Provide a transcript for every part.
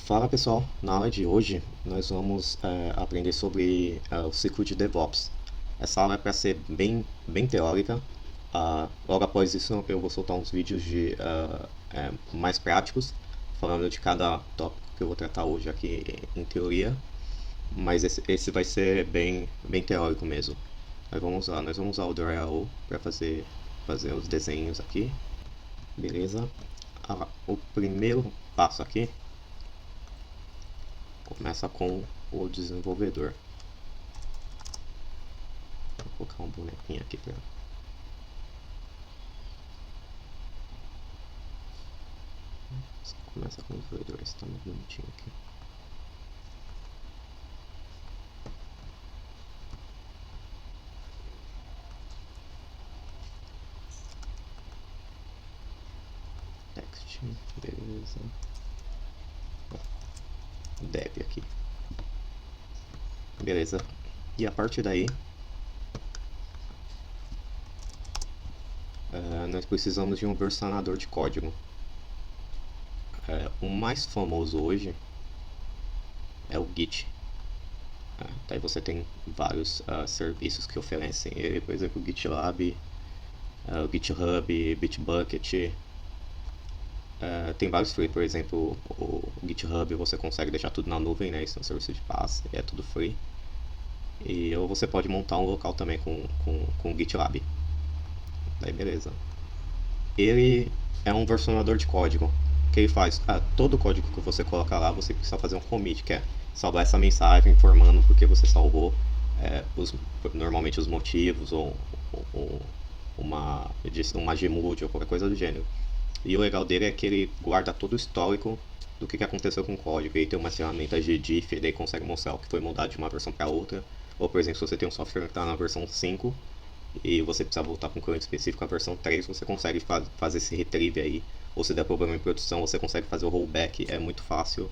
Fala pessoal, na aula de hoje nós vamos aprender sobre o ciclo de DevOps. Essa aula é para ser bem teórica. Logo após isso eu vou soltar uns vídeos mais práticos, falando de cada tópico que eu vou tratar hoje aqui em teoria, mas esse vai ser bem teórico mesmo. Nós vamos usar o Draw para fazer os desenhos aqui, beleza? O primeiro passo aqui começa com o desenvolvedor. Vou colocar um bonequinho aqui para começa com o desenvolvedor, está muito bonitinho aqui. Text, beleza. Dev aqui. Beleza. E a partir daí nós precisamos de um versionador de código. O mais famoso hoje é o Git. Daí você tem vários serviços que oferecem ele, por exemplo, o GitLab, o GitHub, Bitbucket. Tem vários free, por exemplo, o GitHub você consegue deixar tudo na nuvem, né? Isso é um serviço de paz, é tudo free. Ou você pode montar um local também com o GitLab. Daí beleza. Ele é um versionador de código. O que ele faz? Todo código que você coloca lá, você precisa fazer um commit, que é salvar essa mensagem informando porque você salvou, normalmente os motivos ou uma Gmood ou qualquer coisa do gênero. E o legal dele é que ele guarda todo o histórico do que aconteceu com o código. Ele tem umas ferramentas de diff, ele consegue mostrar o que foi mudado de uma versão para outra. Ou, por exemplo, se você tem um software que está na versão 5 e você precisa voltar para um cliente específico a versão 3, você consegue fazer esse retrieve aí. Ou se der problema em produção, você consegue fazer o rollback, é muito fácil,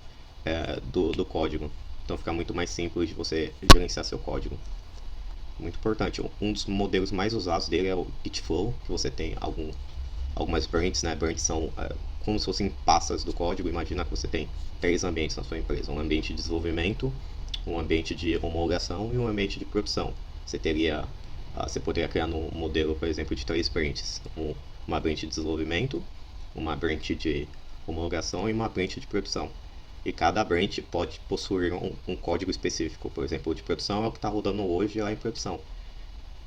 do código. Então fica muito mais simples de você gerenciar seu código. Muito importante. Um dos modelos mais usados dele é o Gitflow, que você tem algumas branches, né? Branches são como se fossem pastas do código. Imagina que você tem 3 ambientes na sua empresa: um ambiente de desenvolvimento, um ambiente de homologação e um ambiente de produção. Você poderia criar um modelo, por exemplo, de 3 branches: uma branch de desenvolvimento, uma branch de homologação e uma branch de produção. E cada branch pode possuir um código específico. Por exemplo, o de produção é o que está rodando hoje lá em produção.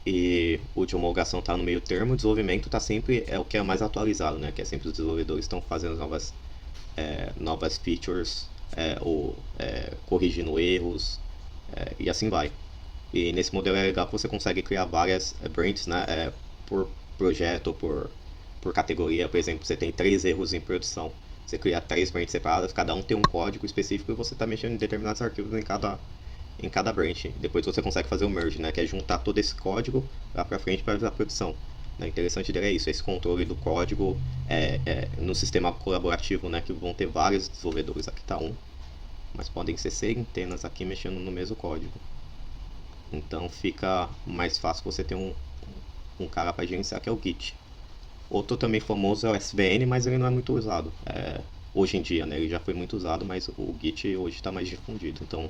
E o de homologação está no meio termo, o desenvolvimento está sempre o que é mais atualizado, né? Que é sempre os desenvolvedores estão fazendo novas features, ou corrigindo erros, e assim vai. E nesse modelo é legal que você consegue criar várias branches, né? Por projeto ou por categoria. Por exemplo, você tem 3 erros em produção. Você cria 3 branches separadas, cada um tem um código específico e você está mexendo em determinados arquivos em cada branch. Depois você consegue fazer o merge, né, que é juntar todo esse código lá para frente para a produção. O interessante dele é isso, esse controle do código no sistema colaborativo, né, que vão ter vários desenvolvedores. Aqui está um, mas podem ser centenas aqui mexendo no mesmo código. Então fica mais fácil você ter um cara para gerenciar, que é o Git. Outro também famoso é o SVN, mas ele não é muito usado. Hoje em dia, né, ele já foi muito usado, mas o Git hoje está mais difundido. Então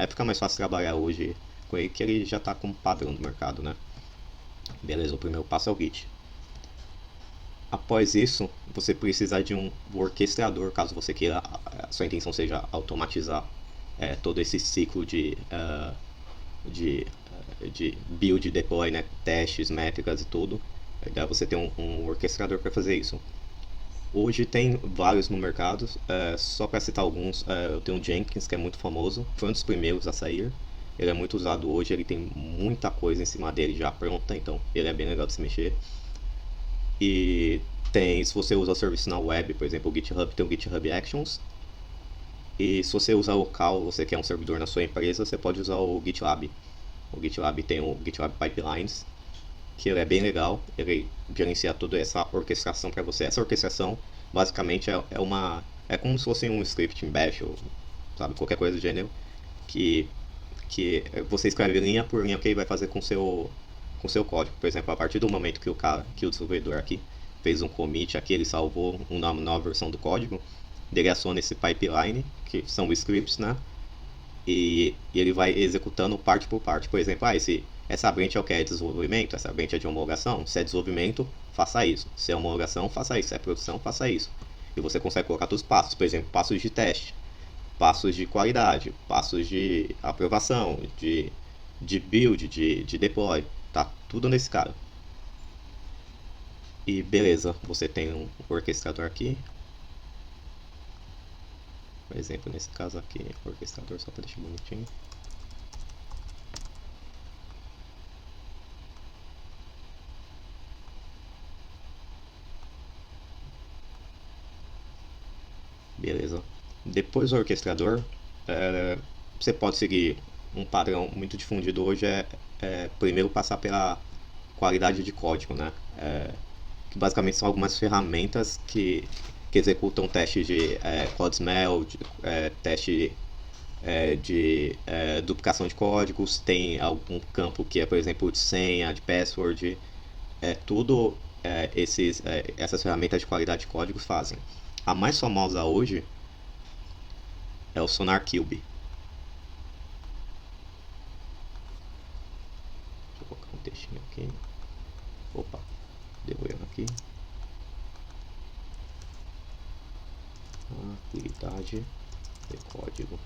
fica mais fácil trabalhar hoje com ele, que ele já está como padrão do mercado, né? Beleza, o primeiro passo é o Git. Após isso, você precisa de um orquestrador, caso você queira, a sua intenção seja automatizar todo esse ciclo de build, deploy, né? Testes, métricas e tudo. Daí você tem um orquestrador para fazer isso. Hoje tem vários no mercado, só para citar alguns, eu tenho o Jenkins, que é muito famoso, foi um dos primeiros a sair. Ele é muito usado hoje, ele tem muita coisa em cima dele já pronta, então ele é bem legal de se mexer. E se você usa o serviço na web, por exemplo, o GitHub tem o GitHub Actions. E se você usa local, você quer um servidor na sua empresa, você pode usar o GitLab. O GitLab tem o GitLab Pipelines, que ele é bem legal, ele gerencia toda essa orquestração para você. Essa orquestração basicamente é como se fosse um script em Bash ou sabe, qualquer coisa do gênero, que você escreve linha por linha o que ele vai fazer com seu código. Por exemplo, a partir do momento que o desenvolvedor aqui fez um commit aqui, ele salvou uma nova versão do código, Ele aciona esse pipeline, que são scripts, né? E ele vai executando parte por parte. Por exemplo, essa branch é o que? É desenvolvimento? Essa branch é de homologação? Se é desenvolvimento, faça isso. Se é homologação, faça isso. Se é produção, faça isso. E você consegue colocar todos os passos. Por exemplo, passos de teste, passos de qualidade, passos de aprovação, de build, de deploy. Tá tudo nesse cara. E beleza, você tem um orquestrador aqui. Por exemplo, nesse caso aqui, orquestrador, só para deixar bonitinho. Beleza. Depois do orquestrador, você pode seguir um padrão muito difundido hoje, primeiro passar pela qualidade de código, né? Que basicamente são algumas ferramentas que executam testes de code smell, teste de duplicação de códigos, tem algum campo que é, por exemplo, de senha, de password, tudo essas ferramentas de qualidade de códigos fazem. A mais famosa hoje é o SonarQube. Deixa eu colocar um textinho aqui. Opa, deu erro aqui. Qualidade de código.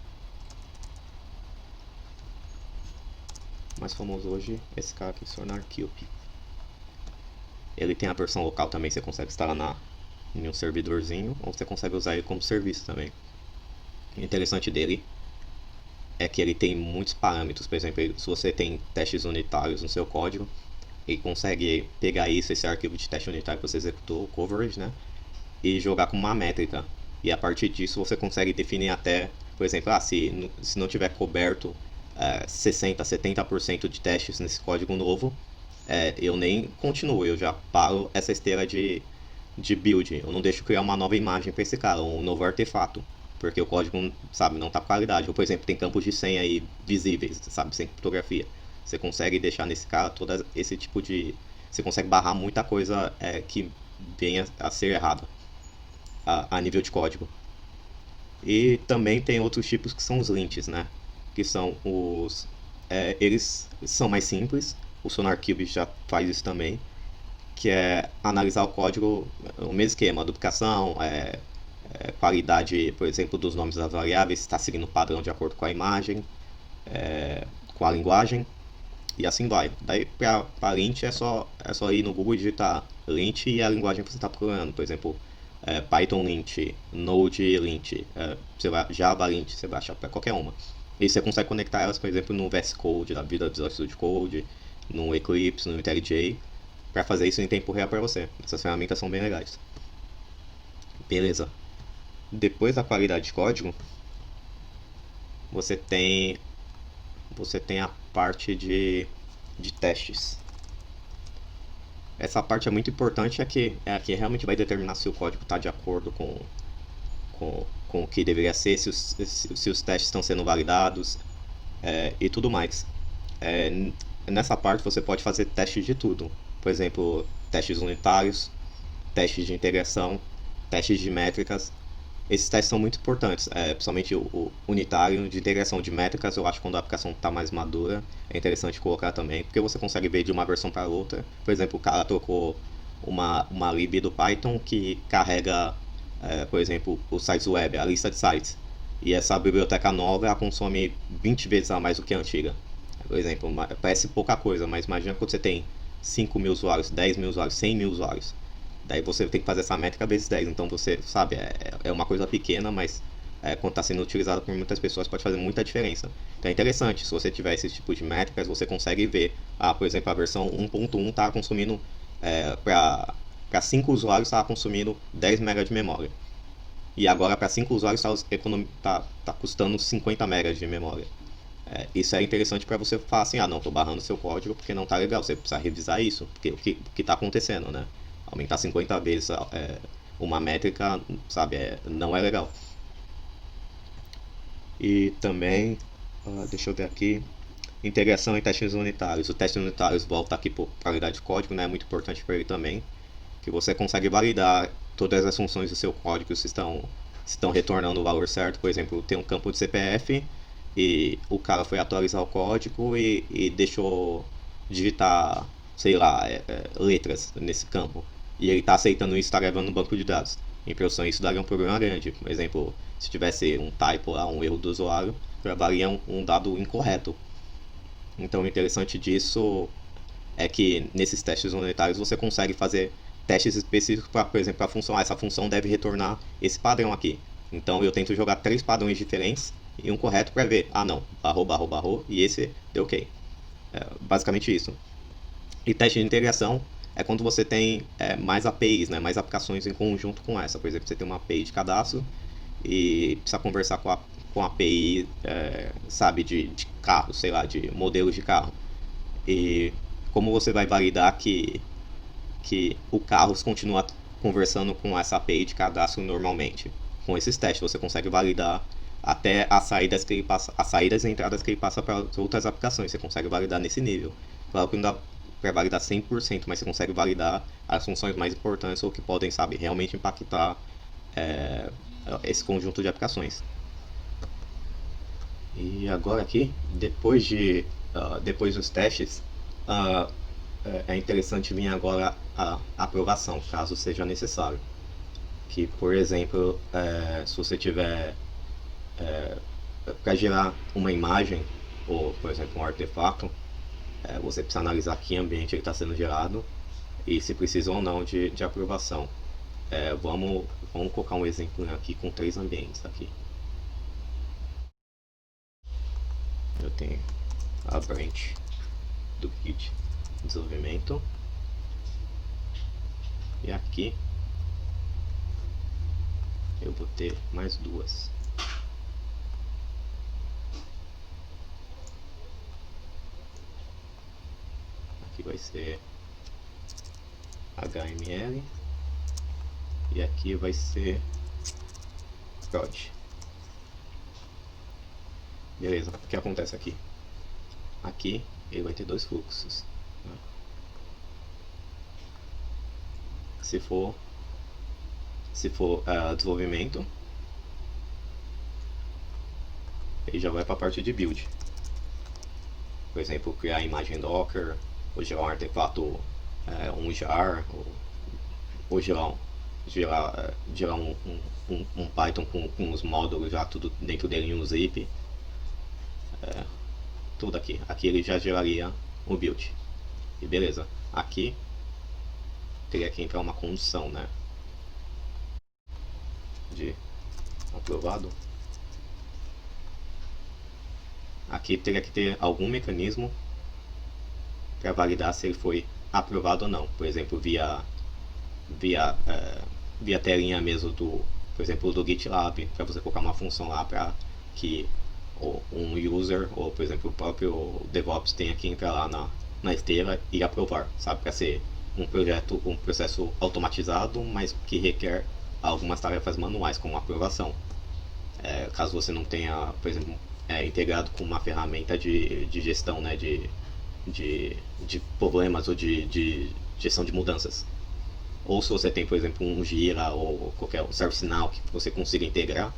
O mais famoso hoje é esse cara aqui, SonarQube. Ele tem a versão local também, você consegue instalar em um servidorzinho, ou você consegue usar ele como serviço também. O interessante dele é que ele tem muitos parâmetros. Por exemplo, se você tem testes unitários no seu código, ele consegue pegar esse arquivo de teste unitário que você executou, o coverage, né, e jogar com uma métrica. E a partir disso você consegue definir até, por exemplo, se não tiver coberto 60, 70% de testes nesse código novo, eu nem continuo, eu já paro essa esteira de build. Eu não deixo criar uma nova imagem para esse cara, um novo artefato, porque o código, sabe, não está com qualidade. Ou, por exemplo, tem campos de senha aí visíveis, sabe, sem criptografia. Você consegue deixar nesse cara todo esse tipo de... Você consegue barrar muita coisa que venha a ser errada a nível de código. E também tem outros tipos que são os lints, né? Que são os... eles são mais simples. O SonarQube já faz isso também, que é analisar o código, o mesmo esquema, duplicação, qualidade, por exemplo, dos nomes das variáveis, se está seguindo o padrão de acordo com a imagem, com a linguagem, e assim vai. Daí para lint é só ir no Google e digitar lint e a linguagem que você está procurando. Por exemplo, Python lint, Node lint, Java lint, você vai achar para qualquer uma. E você consegue conectar elas, por exemplo, no VS Code, na vida do Visual Studio Code, no Eclipse, no IntelliJ, para fazer isso em tempo real para você. Essas ferramentas são bem legais. Beleza. Depois da qualidade de código, você tem a parte de testes. Essa parte é muito importante, é a que realmente vai determinar se o código está de acordo com o que deveria ser, se os testes estão sendo validados e tudo mais. Nessa parte você pode fazer testes de tudo. Por exemplo, testes unitários, testes de integração, testes de métricas. Esses testes são muito importantes, principalmente o unitário de integração de métricas. Eu acho que quando a aplicação está mais madura é interessante colocar também, porque você consegue ver de uma versão para outra. Por exemplo, o cara trocou uma lib do Python que carrega, por exemplo, os sites web, a lista de sites. E essa biblioteca nova ela consome 20 vezes a mais do que a antiga. Por exemplo, parece pouca coisa, mas imagina quando você tem 5 mil usuários, 10 mil usuários, 100 mil usuários. Daí você tem que fazer essa métrica vezes 10. Então você sabe, é uma coisa pequena, mas quando está sendo utilizada por muitas pessoas pode fazer muita diferença. Então é interessante, se você tiver esse tipo de métricas, você consegue ver, por exemplo, a versão 1.1 está consumindo, para 5 usuários está consumindo 10 MB de memória. E agora para 5 usuários está custando 50 MB de memória. Isso é interessante para você falar assim, não, estou barrando seu código porque não está legal, você precisa revisar isso, porque o que está acontecendo, né? Aumentar 50 vezes uma métrica, sabe, não é legal. E também, deixa eu ver aqui, integração em testes unitários. O teste unitários volta aqui por qualidade de código, né? É muito importante para ele também, que você consegue validar todas as funções do seu código se estão se estão retornando o valor certo. Por exemplo, tem um campo de CPF e o cara foi atualizar o código e deixou digitar, sei lá, letras nesse campo. E ele está aceitando isso, está gravando no banco de dados. Em produção, isso daria um problema grande. Por exemplo, se tivesse um typo lá, um erro do usuário, gravaria um dado incorreto. Então, o interessante disso é que nesses testes unitários você consegue fazer testes específicos para, por exemplo, a função. Essa função deve retornar esse padrão aqui. Então eu tento jogar 3 padrões diferentes e um correto para ver. Ah, não, barrou, e esse deu ok. Basicamente isso. E teste de integração é quando você tem mais APIs, né, mais aplicações em conjunto com essa. Por exemplo, você tem uma API de cadastro e precisa conversar com a API, sabe, de carro, sei lá, de modelos de carro. E como você vai validar que o carro continua conversando com essa API de cadastro normalmente? Com esses testes você consegue validar até as saídas que ele passa, as saídas e entradas que ele passa para as outras aplicações. Você consegue validar nesse nível. Claro que não dá para validar 100%, mas você consegue validar as funções mais importantes ou que podem, sabe, realmente impactar é, esse conjunto de aplicações. E agora aqui, depois dos testes, uh, é interessante vir agora a aprovação, caso seja necessário. Que, por exemplo, se você tiver para gerar uma imagem ou, por exemplo, um artefato, você precisa analisar que ambiente ele está sendo gerado e se precisa ou não de aprovação. Vamos colocar um exemplo aqui com 3 ambientes aqui. Eu tenho a branch do Git desenvolvimento e aqui eu vou ter mais 2. Aqui vai ser HML e aqui vai ser prod. Beleza, o que acontece aqui? Aqui ele vai ter 2 fluxos, né? Se for desenvolvimento, ele já vai para a parte de build. Por exemplo, criar imagem Docker, ou gerar um artefato, um jar, ou gerar um Python com os módulos já tudo dentro dele em um zip. Tudo aqui. Aqui ele já geraria o build. E beleza. Aqui teria que entrar uma condição, né? De aprovado. Aqui teria que ter algum mecanismo para validar se ele foi aprovado ou não. Por exemplo, via telinha mesmo por exemplo, do GitLab, para você colocar uma função lá para que um user ou, por exemplo, o próprio DevOps tenha que entrar lá na esteira e aprovar, sabe? Para ser um processo automatizado, mas que requer algumas tarefas manuais, como aprovação. Caso você não tenha, por exemplo, integrado com uma ferramenta de gestão, né, de problemas ou de gestão de mudanças. Ou se você tem, por exemplo, um Jira ou qualquer ServiceNow que você consiga integrar,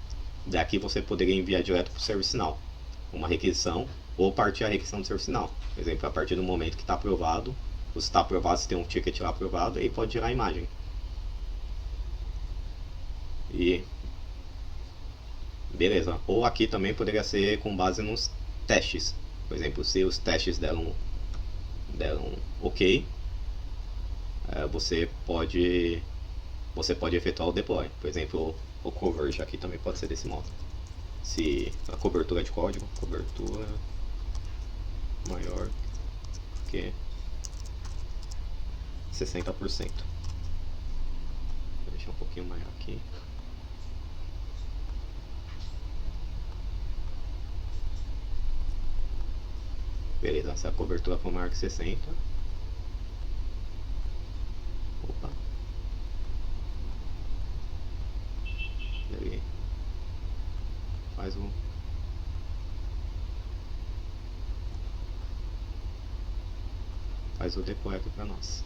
daqui você poderia enviar direto para o ServiceNow uma requisição ou partir a requisição do ServiceNow. Por exemplo, a partir do momento que está aprovado, você está aprovado, você tem um ticket lá aprovado, e pode gerar a imagem. E beleza. Ou aqui também poderia ser com base nos testes. Por exemplo, se os testes deram ok, você pode efetuar o deploy. Por exemplo, o coverage aqui também pode ser desse modo. Se a cobertura de código, cobertura maior que 60%. Vou deixar um pouquinho maior aqui. Beleza, se a cobertura for maior que 60. Opa. Ele faz o deploy aqui para nós.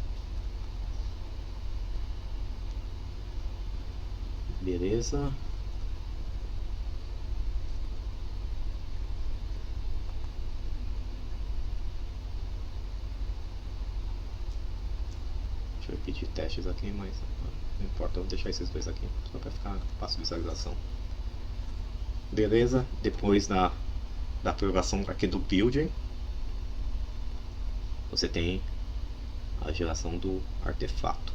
Beleza. hashes aqui, mas não importa, eu vou deixar esses dois aqui, só para ficar fácil de visualização. Beleza, depois da aprovação aqui do build, você tem a geração do artefato.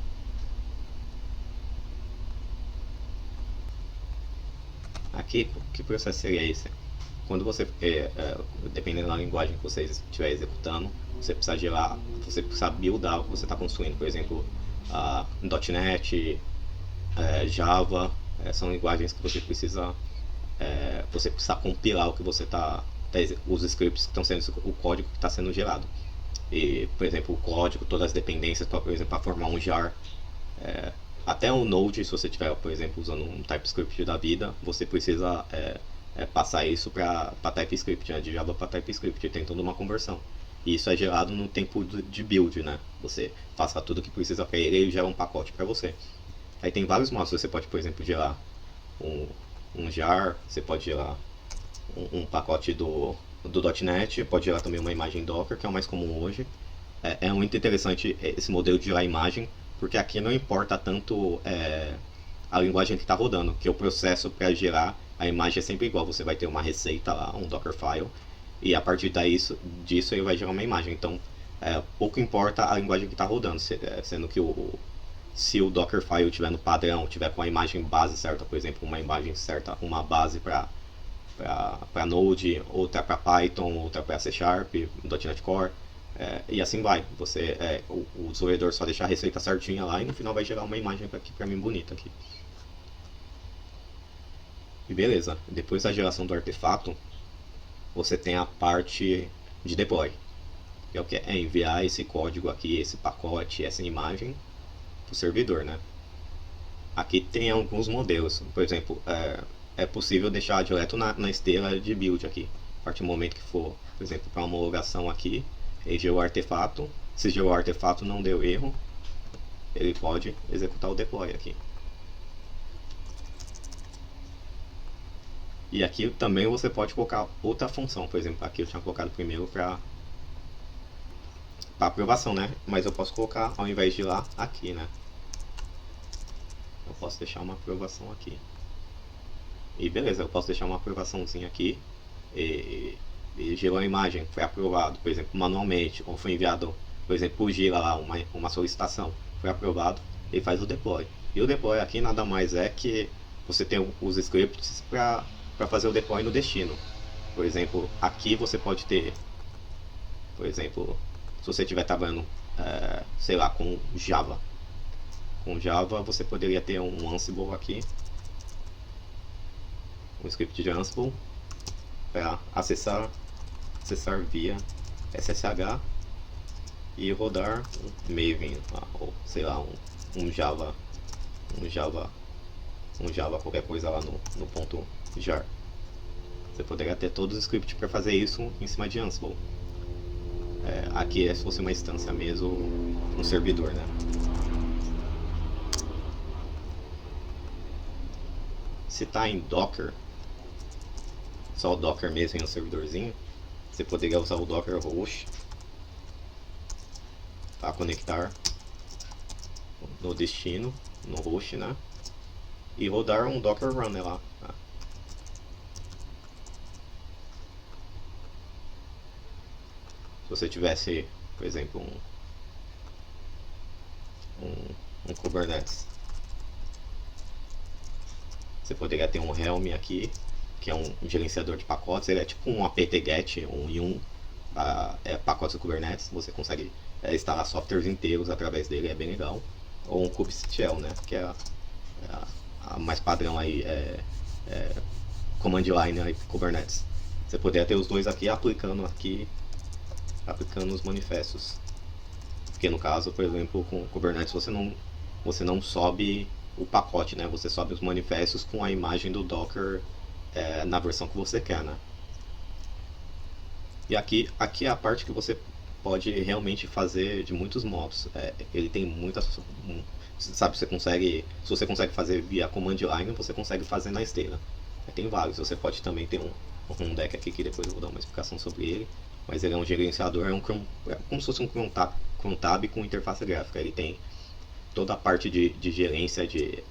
Aqui, que processo seria esse? Quando você, dependendo da linguagem que você estiver executando, você precisa gerar, você precisa buildar o que você está construindo. Por exemplo, .NET, Java, são linguagens que você precisa compilar o que você está, os scripts que estão sendo, o código que está sendo gerado. E, por exemplo, o código, todas as dependências, por exemplo, para formar um jar, até o Node, se você estiver, por exemplo, usando um TypeScript da vida, você precisa passar isso para TypeScript, né? De Java para TypeScript, tem toda uma conversão. E isso é gerado no tempo de build, né? Você passa tudo que precisa para ele e gera um pacote para você. Aí tem vários modos, você pode, por exemplo, gerar um jar, você pode gerar um pacote do .NET, pode gerar também uma imagem Docker, que é o mais comum hoje. É muito interessante esse modelo de gerar imagem, porque aqui não importa tanto a linguagem que está rodando, que o processo para gerar a imagem é sempre igual. Você vai ter uma receita lá, um Dockerfile, e a partir disso ele vai gerar uma imagem. Então, pouco importa a linguagem que está rodando, sendo que se o Dockerfile estiver no padrão, tiver com a imagem base certa, por exemplo, uma imagem certa, uma base para Node, outra para Python, outra para C Sharp, .NET Core, e assim vai. O desenvolvedor só deixar a receita certinha lá e no final vai gerar uma imagem aqui para mim bonita aqui. E beleza, depois da geração do artefato, você tem a parte de deploy, que é o que? É enviar esse código aqui, esse pacote, essa imagem para o servidor, né? Aqui tem alguns modelos, por exemplo, é possível deixar direto na esteira de build aqui. A partir do momento que for, por exemplo, para homologação aqui, ele gerou o artefato. Se gerou o artefato, não deu erro, ele pode executar o deploy aqui. E aqui também você pode colocar outra função. Por exemplo, aqui eu tinha colocado primeiro para aprovação, né? Mas eu posso colocar, ao invés de ir lá, aqui, né? Eu posso deixar uma aprovação aqui. E beleza, eu posso deixar uma aprovaçãozinha aqui. E gerou a imagem, foi aprovado, por exemplo, manualmente, ou foi enviado, por exemplo, por Gira lá, uma solicitação, foi aprovado, ele faz o deploy. E o deploy aqui nada mais é que você tem os scripts para fazer o deploy no destino. Por exemplo, aqui você pode ter, por exemplo, se você estiver trabalhando, sei lá, com Java. Com Java você poderia ter um Ansible aqui, um script de Ansible para acessar via SSH e rodar um Maven, ou sei lá, um Java qualquer coisa lá no ponto jar. Você poderia ter todos os scripts para fazer isso em cima de Ansible. Aqui é se fosse uma instância mesmo, um servidor, né? Se está em Docker, só o Docker mesmo em um servidorzinho, você poderia usar o Docker host para conectar no destino, no host, né? E rodar um Docker Run lá. Tá? Se você tivesse, por exemplo, um Kubernetes, você poderia ter um Helm aqui, que é um gerenciador de pacotes. Ele é tipo um apt-get, um yum, pacotes do Kubernetes. Você consegue instalar softwares inteiros através dele, é bem legal. Ou um kubectl, né, que é a mais padrão aí, command line aí, Kubernetes. Você poderia ter os dois aqui aplicando os manifestos. Porque no caso, por exemplo, com o Kubernetes você não sobe o pacote, né? Você sobe os manifestos com a imagem do Docker na versão que você quer, né? E aqui é a parte que você pode realmente fazer de muitos modos. Ele tem muitas, sabe, se você consegue fazer via command line, você consegue fazer na esteira. Tem vários. Você pode também ter um deck aqui que depois eu vou dar uma explicação sobre ele. Mas ele é um gerenciador, é como se fosse um cron tab com interface gráfica. Ele tem toda a parte de gerência de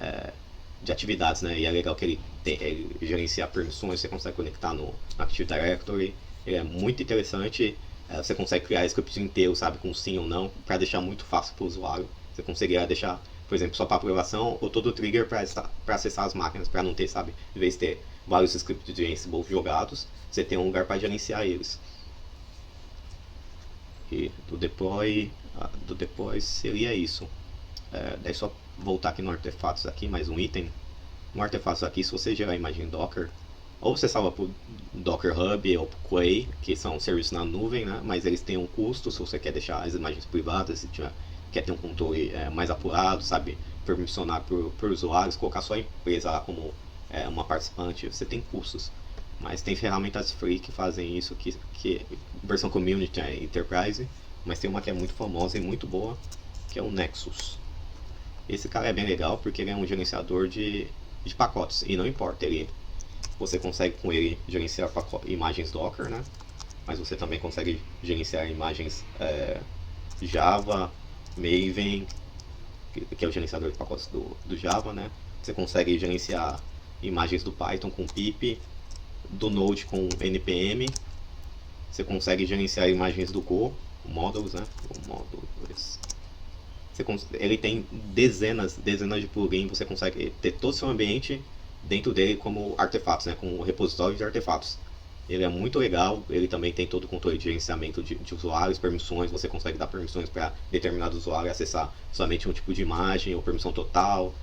atividades, né? E é legal que ele gerencia permissões, você consegue conectar no Active Directory. Ele é muito interessante. Você consegue criar script inteiro, sabe, com sim ou não, para deixar muito fácil para o usuário. Você conseguiria deixar, por exemplo, só para aprovação ou todo trigger para acessar as máquinas, para não ter, sabe, em vez de ter vários scripts de Ansible jogados, você tem um lugar para gerenciar eles. E do deploy seria isso. Daí só voltar aqui no artefatos aqui, mais um item. No artefatos aqui, se você gerar a imagem Docker, ou você salva para o Docker Hub ou para o Quay, que são serviços na nuvem, né? Mas eles têm um custo se você quer deixar as imagens privadas, se quer ter um controle mais apurado, sabe? Permissionar por usuários, colocar só a empresa lá como uma participante, você tem custos. Mas tem ferramentas free que fazem isso, que versão Community é Enterprise, mas tem uma que é muito famosa e muito boa, que é o Nexus. Esse cara é bem legal porque ele é um gerenciador de pacotes, e não importa, você consegue com ele gerenciar imagens Docker, né? Mas você também consegue gerenciar imagens Java, Maven, que é o gerenciador de pacotes do Java, né? Você consegue gerenciar imagens do Python com pip, do Node com npm. Você consegue gerenciar imagens do Go, models, né? Ele tem dezenas de plugins. Você consegue ter todo o seu ambiente dentro dele como artefatos, né? Como repositório de artefatos. Ele é muito legal. Ele também tem todo o controle de gerenciamento de usuários, permissões. Você consegue dar permissões para determinado usuário acessar somente um tipo de imagem ou permissão total.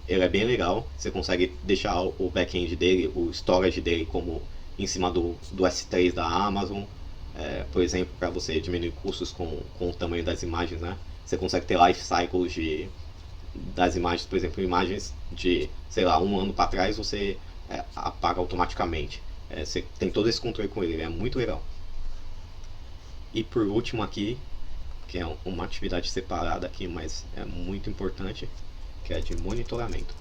Ele é bem legal. Você consegue deixar o back-end dele, o storage dele, como em cima do S3 da Amazon, por exemplo, para você diminuir custos com o tamanho das imagens, né? Você consegue ter life cycles das imagens, por exemplo, imagens de, sei lá, um ano para trás, você apaga automaticamente. Você tem todo esse controle com ele é muito legal. E por último aqui, que é uma atividade separada aqui, mas é muito importante, que é de monitoramento.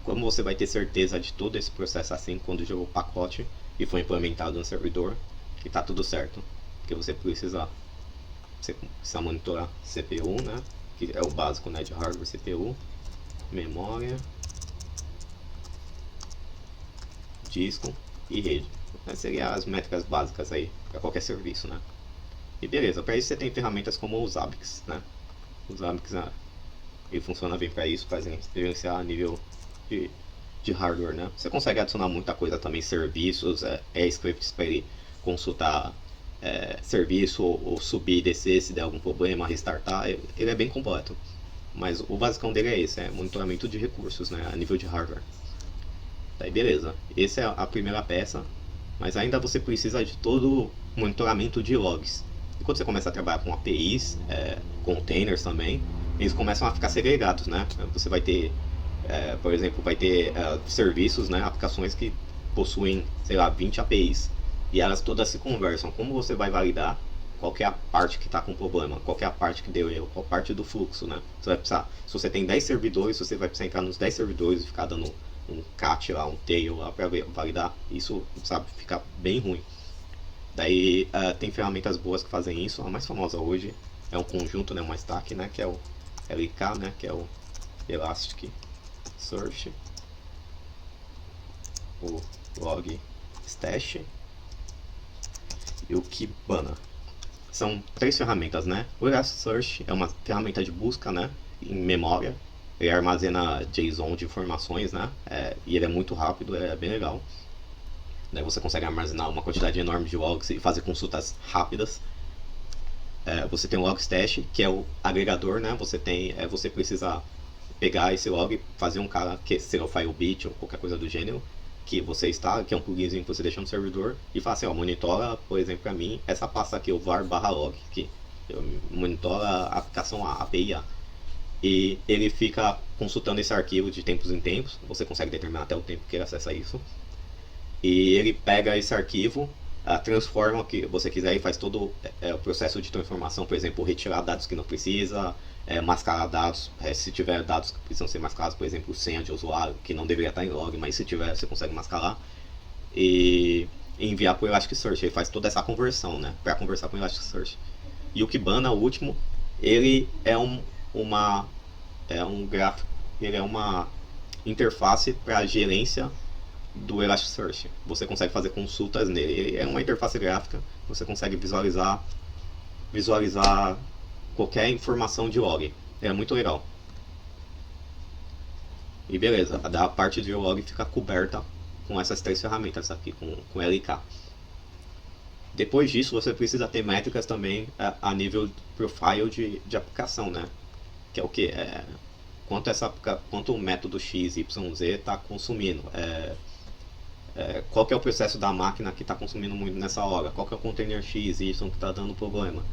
Como você vai ter certeza de todo esse processo assim quando jogou o pacote e foi implementado no servidor, que está tudo certo? Porque você precisa monitorar CPU, né? Que é o básico, né, de hardware, CPU, memória, disco e rede. Seriam as métricas básicas aí para qualquer serviço, né? E beleza, para isso você tem ferramentas como o Zabbix, né? O Zabbix ele funciona bem para isso, para gerenciar a nível de hardware, né? Você consegue adicionar muita coisa também, serviços, scripts para ele consultar serviço ou subir e descer se der algum problema, restartar. Ele é bem completo, mas o basicão dele é esse, monitoramento de recursos, né, a nível de hardware. Daí beleza, essa é a primeira peça, mas ainda você precisa de todo o monitoramento de logs. E quando você começa a trabalhar com APIs, containers também, eles começam a ficar segregados, né? Você vai ter, por exemplo, serviços, né, aplicações que possuem, sei lá, 20 APIs. E elas todas se conversam. Como você vai validar qual que é a parte que está com problema, qual que é a parte que deu erro, qual parte do fluxo, né? Você vai precisar, se você tem 10 servidores, você vai precisar entrar nos 10 servidores e ficar dando um cat lá, um tail lá para validar. Isso, sabe, fica bem ruim. Daí tem ferramentas boas que fazem isso. A mais famosa hoje é um conjunto, né, uma stack, né, que é o LK, né, que é o Elasticsearch, o Logstash e o Kibana. São 3 ferramentas, né? O Elasticsearch é uma ferramenta de busca, né, em memória. Ele armazena JSON de informações, né? E ele é muito rápido, é bem legal. Daí você consegue armazenar uma quantidade enorme de logs e fazer consultas rápidas. Você tem o Logstash, que é o agregador, né? Você precisa pegar esse log, fazer um cara que seja o Firebit ou qualquer coisa do gênero, que é um pluginzinho que você deixa no servidor, e fala assim, monitora, por exemplo, para mim, essa pasta aqui, o var/log, que monitora a aplicação API A. E ele fica consultando esse arquivo de tempos em tempos, você consegue determinar até o tempo que ele acessa isso. E ele pega esse arquivo, transforma o que você quiser e faz todo o processo de transformação, por exemplo, retirar dados que não precisa, mascarar dados, se tiver dados que precisam ser mascarados, por exemplo, senha de usuário, que não deveria estar em log, mas se tiver, você consegue mascarar. E enviar para o Elasticsearch, ele faz toda essa conversão, né, para conversar com o Elasticsearch. E o Kibana, o último, Ele é uma é um gráfico, ele é uma interface para gerência do Elasticsearch. Você consegue fazer consultas nele. Ele é uma interface gráfica, você consegue visualizar qualquer informação de log. É muito legal. E beleza, a parte de log fica coberta com essas três ferramentas aqui, com LK. Depois disso, você precisa ter métricas também a nível profile de aplicação, né? Que é o que? Quanto o método XYZ está consumindo. Qual que é o processo da máquina que está consumindo muito nessa hora? Qual que é o container X e Y que está dando problema?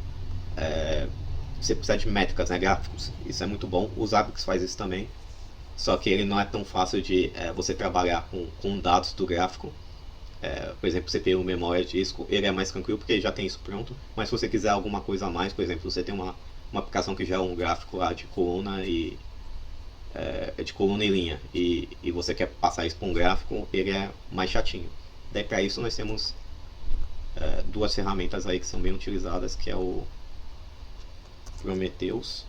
Você precisa de métricas, né? Gráficos. Isso é muito bom. O Zabbix faz isso também. Só que ele não é tão fácil de você trabalhar com dados do gráfico. Por exemplo, CPU, memória, disco, ele é mais tranquilo porque já tem isso pronto. Mas se você quiser alguma coisa a mais, por exemplo, você tem uma aplicação que gera um gráfico lá de coluna de coluna e linha e você quer passar isso para um gráfico, ele é mais chatinho. Daí para isso nós temos duas ferramentas aí que são bem utilizadas, que é o Prometheus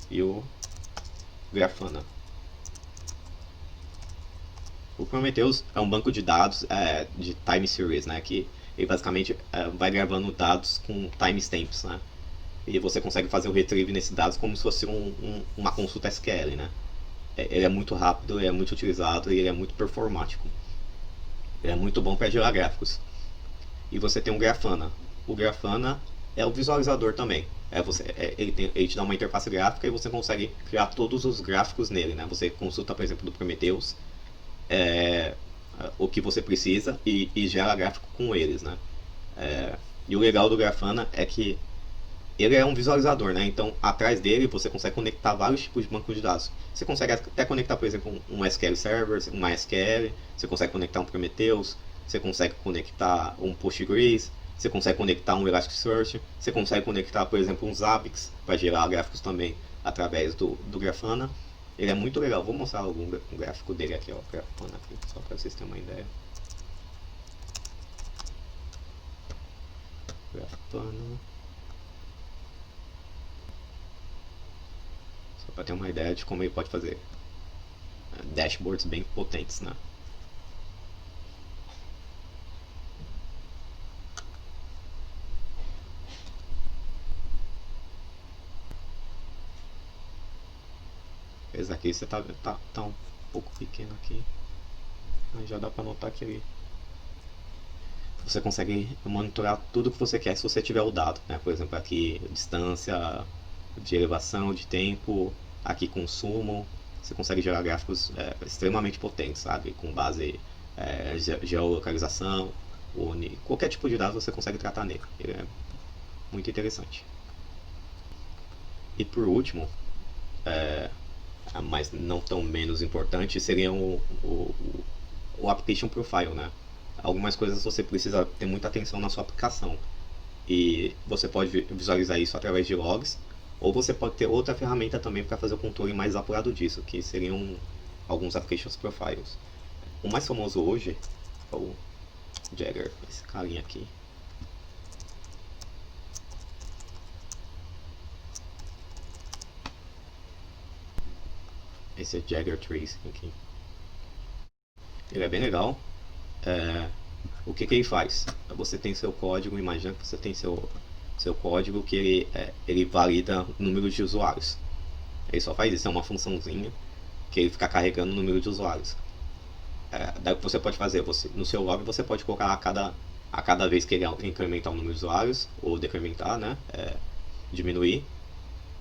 e o Grafana. O Prometheus é um banco de dados de time series, né, que ele basicamente vai gravando dados com timestamps, né, e você consegue fazer o retrieve nesses dados como se fosse uma consulta SQL, né. Ele é muito rápido, ele é muito utilizado e ele é muito performático. Ele é muito bom para gerar gráficos. E você tem o Grafana. O Grafana é o visualizador também. Ele te dá uma interface gráfica e você consegue criar todos os gráficos nele, né. Você consulta, por exemplo, do Prometheus, o que você precisa e gera gráfico com eles, né? E o legal do Grafana é que ele é um visualizador, né? Então atrás dele você consegue conectar vários tipos de banco de dados. Você consegue até conectar, por exemplo, um SQL Server, um MySQL, você consegue conectar um Prometheus, você consegue conectar um Postgres, você consegue conectar um Elasticsearch, você consegue conectar, por exemplo, um Zabbix para gerar gráficos também através do Grafana. Ele é muito legal. Vou mostrar um gráfico dele aqui, ó, Grafana aqui, só para vocês terem uma ideia. Grafana. Só para ter uma ideia de como ele pode fazer dashboards bem potentes, né? Esse aqui você tá um pouco pequeno aqui, mas já dá para notar que ele você consegue monitorar tudo que você quer se você tiver o dado, né? Por exemplo, aqui distância de elevação, de tempo, aqui consumo. Você consegue gerar gráficos extremamente potentes, sabe? Com base geolocalização, qualquer tipo de dado você consegue tratar nele. Ele é muito interessante. E por último, mas não tão menos importante, seria o Application Profile, né? Algumas coisas você precisa ter muita atenção na sua aplicação e você pode visualizar isso através de logs, ou você pode ter outra ferramenta também para fazer o controle mais apurado disso, que seriam alguns Applications Profiles. O mais famoso hoje é o Jagger, esse carinha aqui. Esse é Jagger Tracing aqui. Ele é bem legal. O que ele faz? Você tem seu código, imagina que você tem seu código que ele valida números de usuários. Ele só faz isso, é uma funçãozinha que ele fica carregando o número de usuários. Daí o que você pode fazer, no seu log você pode colocar a cada vez que ele incrementar o número de usuários, ou decrementar, né, diminuir,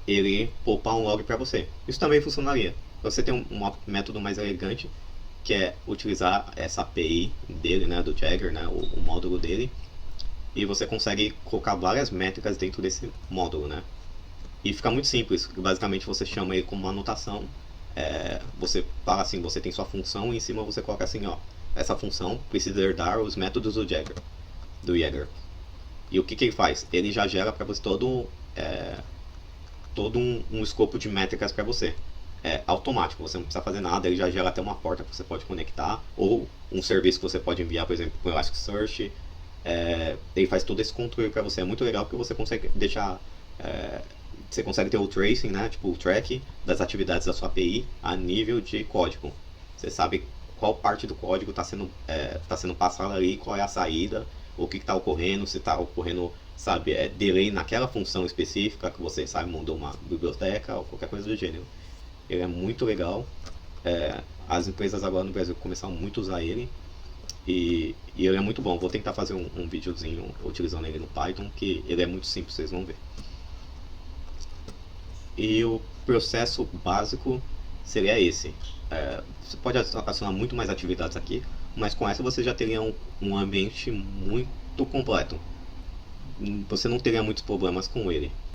ele poupar um log para você. Isso também funcionaria. Você tem um método mais elegante, que é utilizar essa API dele, né, do Jagger, né, o módulo dele, e você consegue colocar várias métricas dentro desse módulo, né, e fica muito simples. Basicamente você chama ele como uma anotação, você fala assim, você tem sua função e em cima você coloca assim, ó, essa função precisa herdar os métodos do Jagger, e o que ele faz? Ele já gera para você todo um escopo de métricas para você. Automático, você não precisa fazer nada, ele já gera até uma porta que você pode conectar, ou um serviço que você pode enviar, por exemplo, para o Elasticsearch, Ele faz todo esse controle para você. É muito legal porque você consegue deixar. é, Você consegue ter o tracing, né? Tipo o track das atividades da sua API a nível de código. Você sabe qual parte do código tá sendo passada ali, qual é a saída, o que está ocorrendo, se está ocorrendo, sabe, delay naquela função específica que você sabe, mudou uma biblioteca ou qualquer coisa do gênero. Ele é muito legal. As empresas agora no Brasil começaram muito a usar ele. E ele é muito bom. Vou tentar fazer um videozinho utilizando ele no Python, que ele é muito simples, vocês vão ver. E o processo básico seria esse. Você pode acionar muito mais atividades aqui, mas com essa você já teria um ambiente muito completo. Você não teria muitos problemas com ele.